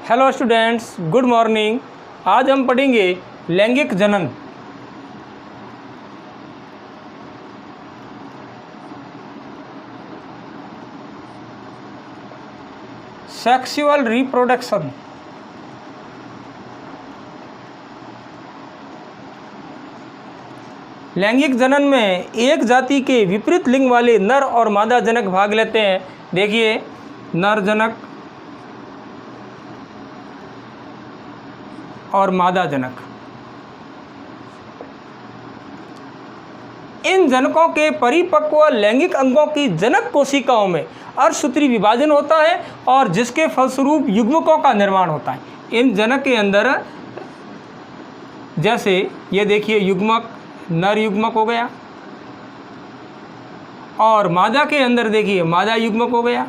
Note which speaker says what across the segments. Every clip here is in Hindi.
Speaker 1: Hello students, good morning. आज हम पढ़ेंगे लैंगिक जनन। Sexual reproduction. लैंगिक जनन में एक जाति के विपरीत लिंग वाले नर और मादा जनक भाग लेते हैं। देखिए, नर जनक और मादा जनक। इन जनकों के परिपक्व लैंगिक अंगों की जनक कोशिकाओं में अर्धसूत्री विभाजन होता है और जिसके फलस्वरूप युग्मकों का निर्माण होता है। इन जनक के अंदर जैसे ये देखिए, युग्मक नर युग्मक हो गया और मादा के अंदर देखिए मादा युग्मक हो गया।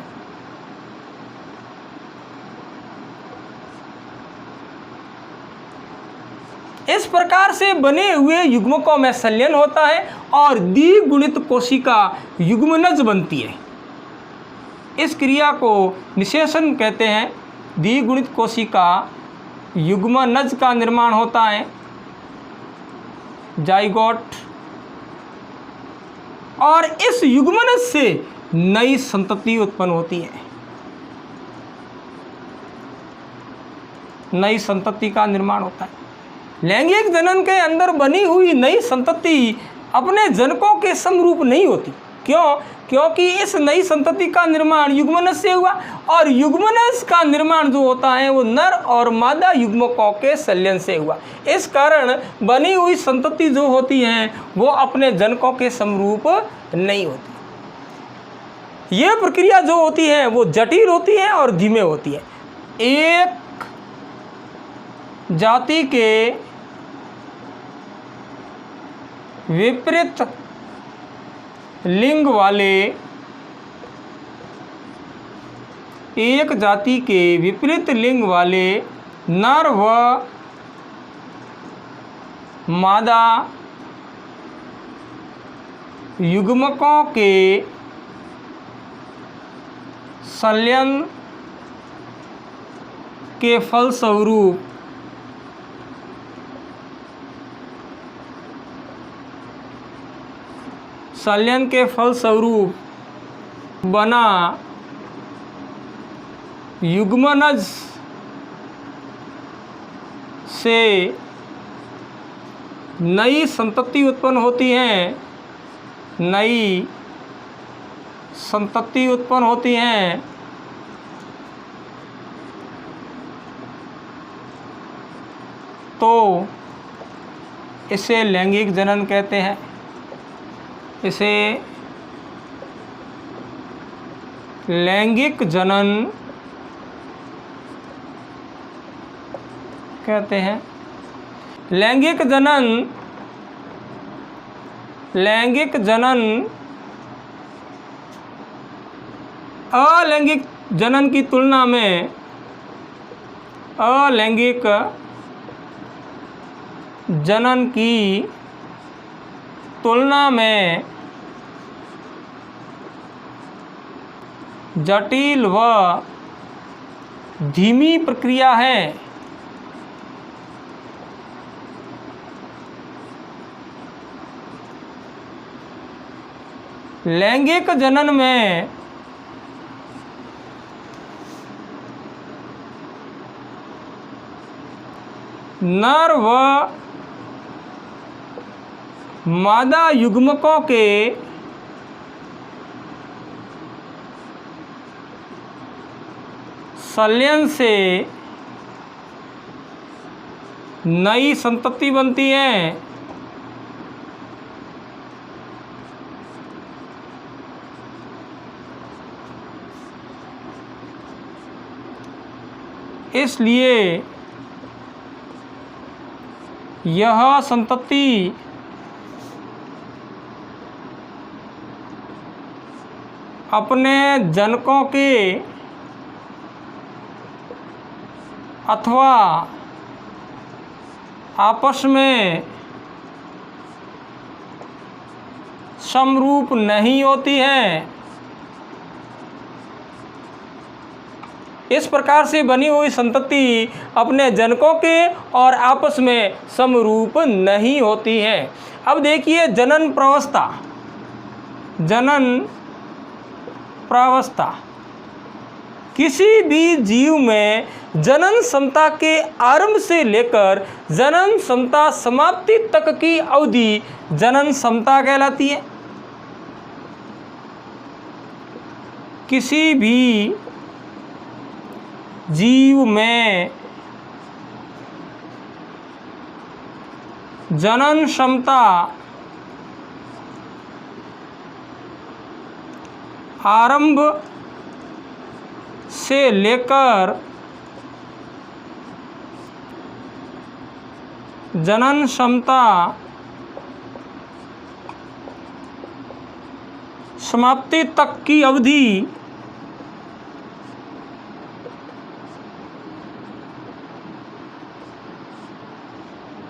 Speaker 1: इस प्रकार से बने हुए युग्मकों में संलयन होता है और द्विगुणित कोशिका युग्मनज बनती है। इस क्रिया को निषेचन कहते हैं। द्विगुणित कोशिका युग्मनज का निर्माण होता है, जाइगोट, और इस युग्मनज से नई संतति उत्पन्न होती है। नई संतति का निर्माण होता है। लैंगिक जनन के अंदर बनी हुई नई संतति अपने जनकों के समरूप नहीं होती। क्यों? क्योंकि इस नई संतति का निर्माण युग्मनज से हुआ और युग्मनज का निर्माण जो होता है वो नर और मादा युग्मकों के संलयन से हुआ। इस कारण बनी हुई संतति जो होती है वो अपने जनकों के समरूप नहीं होती। ये प्रक्रिया जो होती है वो जटिल होती है और धीमे होती है। एक जाति के विपरीत लिंग वाले एक जाति के विपरीत लिंग वाले नर व मादा युग्मकों के संलयन के फलस्वरूप बना युग्मनज से नई संतति उत्पन्न होती है। नई संतति उत्पन्न होती हैं तो इसे लैंगिक जनन कहते हैं। इसे लैंगिक जनन कहते हैं। लैंगिक जनन अलैंगिक जनन की तुलना में अलैंगिक जनन की तुलना में जटिल व धीमी प्रक्रिया है। लैंगिक जनन में नर व मादा युग्मकों के संलयन से नई संतति बनती है। इसलिए यह संतति अपने जनकों के अथवा आपस में समरूप नहीं होती है। इस प्रकार से बनी हुई संतति अपने जनकों के और आपस में समरूप नहीं होती है। अब देखिए जनन प्रावस्था। जनन प्रावस्था किसी भी जीव में जनन क्षमता के आरंभ से लेकर जनन क्षमता समाप्ति तक की अवधि जनन क्षमता कहलाती है। किसी भी जीव में जनन क्षमता आरंभ से लेकर जनन क्षमता समाप्ति तक की अवधि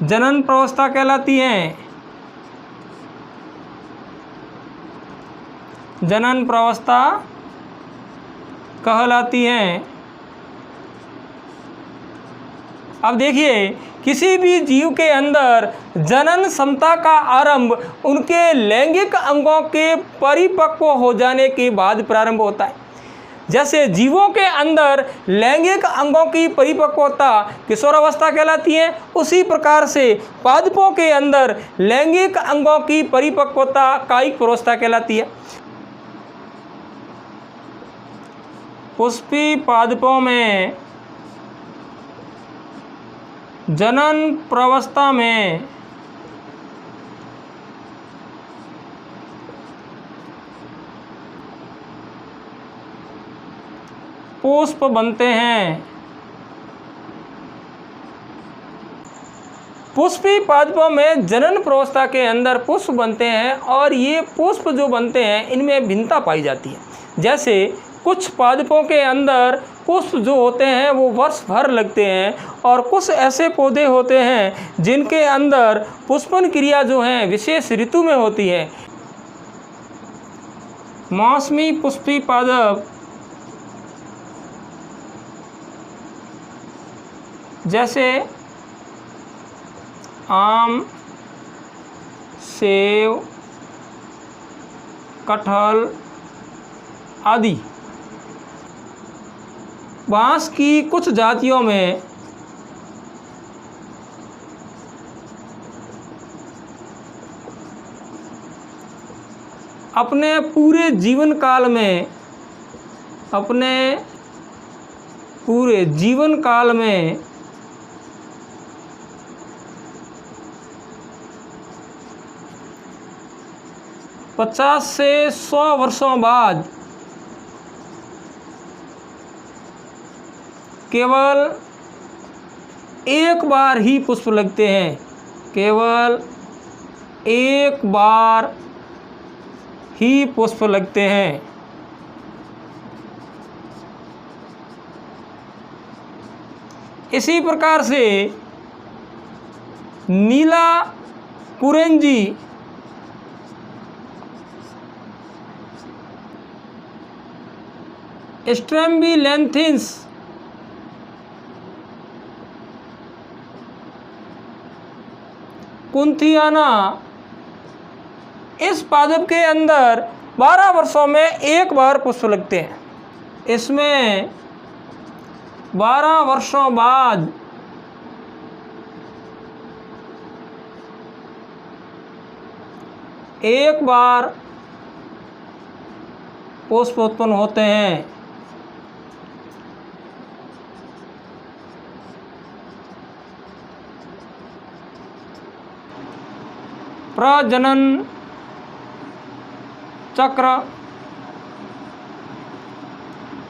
Speaker 1: जनन प्रावस्था कहलाती है। जनन प्रावस्था कहलाती है। अब देखिए किसी भी जीव के अंदर जनन क्षमता का आरंभ उनके लैंगिक अंगों के परिपक्व हो जाने के बाद प्रारंभ होता है। जैसे जीवों के अंदर लैंगिक अंगों की परिपक्वता किशोरावस्था कहलाती है, उसी प्रकार से पादपों के अंदर लैंगिक अंगों की परिपक्वता कायिक प्रावस्था कहलाती है। पुष्पी पादपों में जनन प्रावस्था में पुष्प बनते हैं। पुष्पी पादपों में जनन प्रावस्था के अंदर पुष्प बनते हैं और ये पुष्प जो बनते हैं इनमें भिन्नता पाई जाती है। जैसे कुछ पादपों के अंदर पुष्प जो होते हैं वो वर्ष भर लगते हैं और कुछ ऐसे पौधे होते हैं जिनके अंदर पुष्पन क्रिया जो है विशेष ऋतु में होती है। मौसमी पुष्पी पादप जैसे आम, सेब, कटहल आदि। बांस की कुछ जातियों में अपने पूरे जीवन काल में 50 से 100 वर्षों बाद केवल एक बार ही पुष्प लगते हैं। केवल एक बार ही पुष्प लगते हैं। इसी प्रकार से नीला कुरेंजी स्ट्रैम्बिलैंथिस कुंथियाना इस पादप के अंदर 12 वर्षों में एक बार पुष्प लगते हैं। इसमें 12 वर्षों बाद एक बार पुष्प उत्पन्न होते हैं। प्रजनन चक्र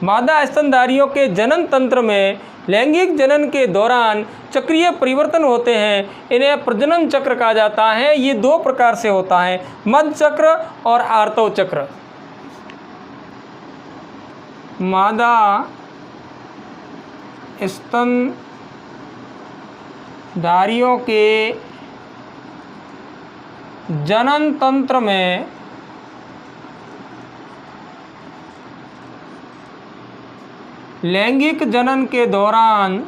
Speaker 1: मादा स्तनधारियों के जनन तंत्र में लैंगिक जनन के दौरान चक्रीय परिवर्तन होते हैं। इन्हें प्रजनन चक्र कहा जाता है। ये 2 प्रकार से होता है, मध्य चक्र और आर्तव चक्र। मादा स्तनधारियों के जनन तंत्र में लैंगिक जनन के दौरान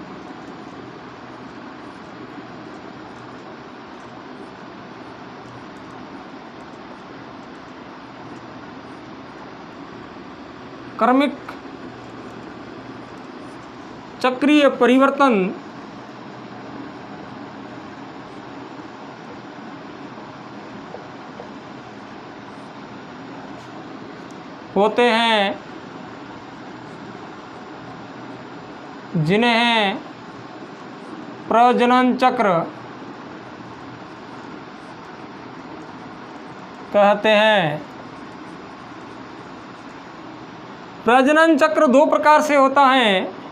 Speaker 1: क्रमिक चक्रीय परिवर्तन होते हैं, जिन्हें प्रजनन चक्र कहते हैं। प्रजनन चक्र दो प्रकार से होता है।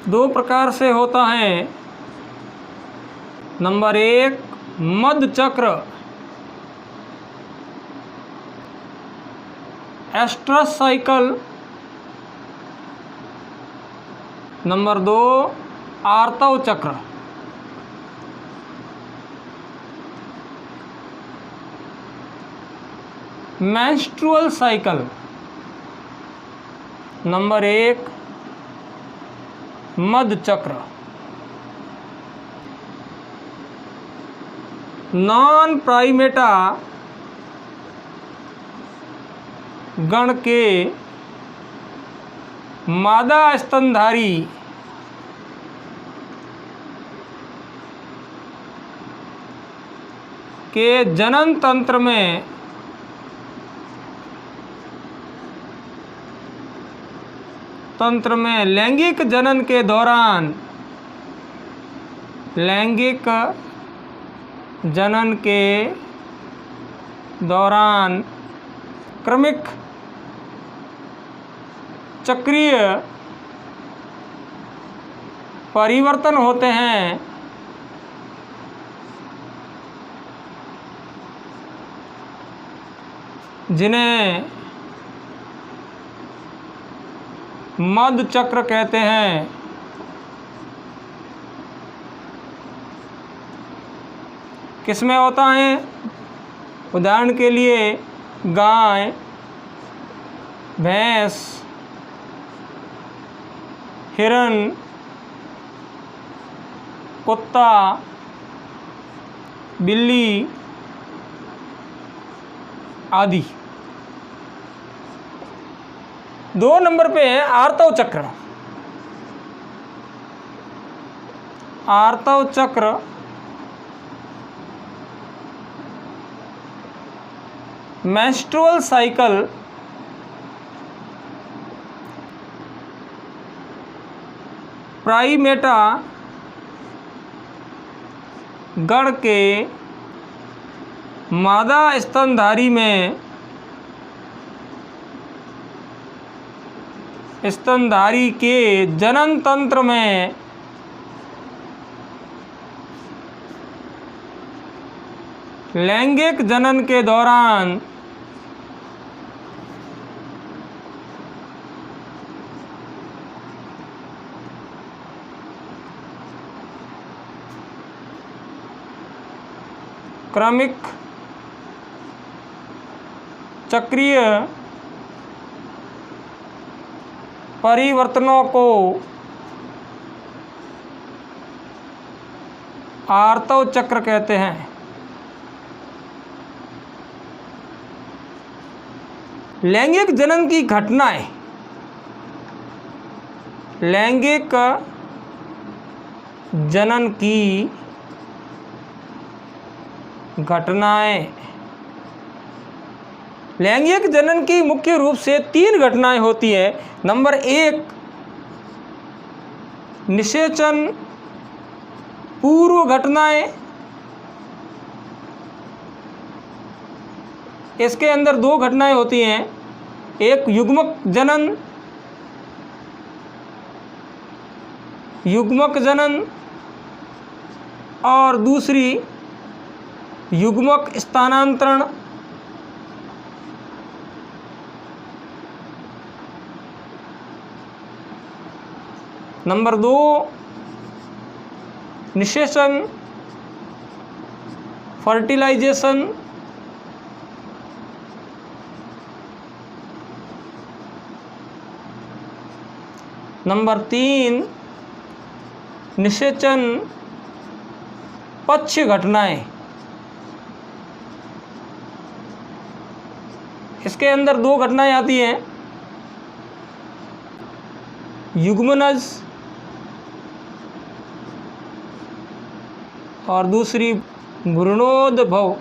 Speaker 1: दो प्रकार से होता है। नंबर 1 मध्य चक्र, एस्ट्रस साइकिल। नंबर 2 आर्तव चक्र। Menstrual cycle. नंबर 1 मध्य चक्र। नॉन प्राइमेटा गण के मादा स्तनधारी के जनन तंत्र में लैंगिक जनन के दौरान क्रमिक चक्रीय परिवर्तन होते हैं, जिन्हें मध्य चक्र कहते हैं। किसमें होता है? उदाहरण के लिए गाय, भैंस, हिरन, कुत्ता, बिल्ली आदि। 2 नंबर पे है आर्तव चक्र। आर्तव चक्र मेंस्ट्रुअल साइकिल प्राइमेटा गण के मादा स्तनधारी में स्तनधारी के जनन तंत्र में लैंगिक जनन के दौरान क्रमिक चक्रीय परिवर्तनों को आर्तव चक्र कहते हैं। लैंगिक जनन की घटनाएं, लैंगिक जनन की घटनाएं, लैंगिक जनन की मुख्य रूप से 3 घटनाएं होती हैं। नंबर 1 निषेचन पूर्व घटनाएं। इसके अंदर 2 घटनाएं होती हैं, एक युग्मक जनन और दूसरी युग्मक स्थानांतरण। नंबर 2 निषेचन, फर्टिलाइजेशन, नंबर 3 निषेचन पक्ष घटनाएं। इसके अंदर 2 घटनाएं आती हैं, युग्मनज और दूसरी भ्रूणोद्भव।